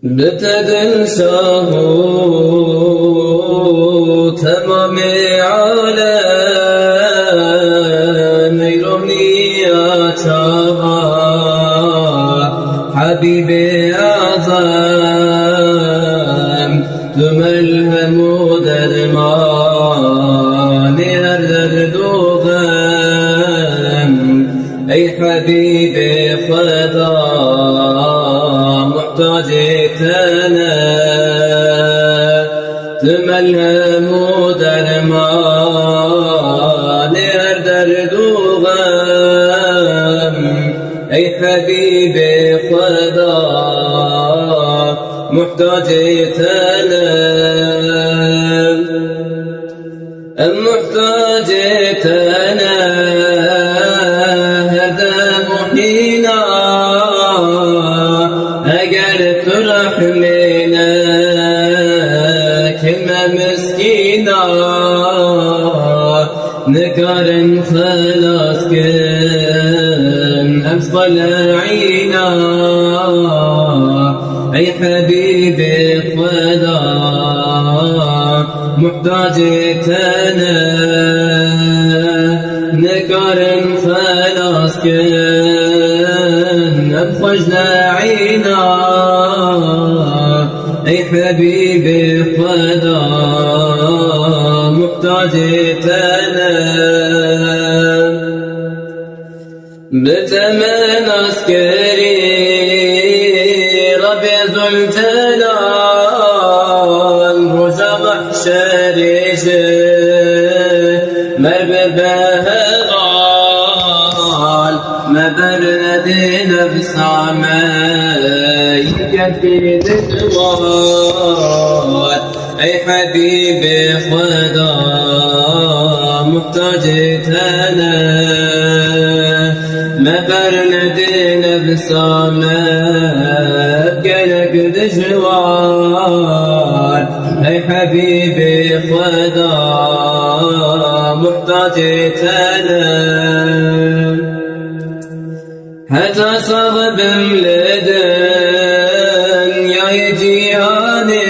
بتدنساه تمام عالم يرونياتها حبيبي أعظم ثم الهمود المال يردد غم أي حبيبي خدا محتاجتنا ثم الهمود المال يردد غم أي حبيبي خدا محتاجتنا محتاجتنا هذا محينا أجل ترحمنا كما مسكينا نكرم خلاص كن أفضل عينا أي حبيبي خدا محتاجتنا نكرم خلاص كن أفضل عينا أي حبيبي خدا محتاجتنا بتمن عسكري ربي ذو الجلال رجا محشري مرببه غال مبرد نفس عماي يكفي ذكوات أي حبيبي خدا محتاجتنا مبرد نفس عماي كلك دجوات أي حبيبي خدا محتاجتنا حتى صغب ملدن يا يجياني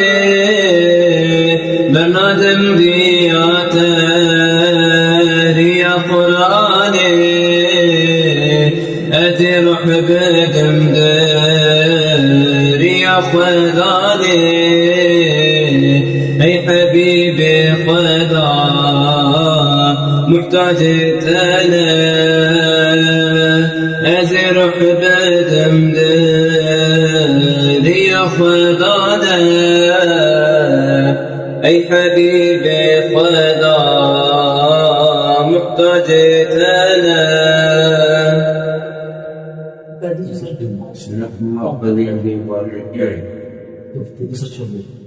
بنادم دياتر يا قرآني أتي روح بدم در يا خداني أي حبيبي خدا محتاجتنا أزرح بدم در يا خدانا أي حبيبي خدا محتاجتنا Bismillahirrahmanirrahim.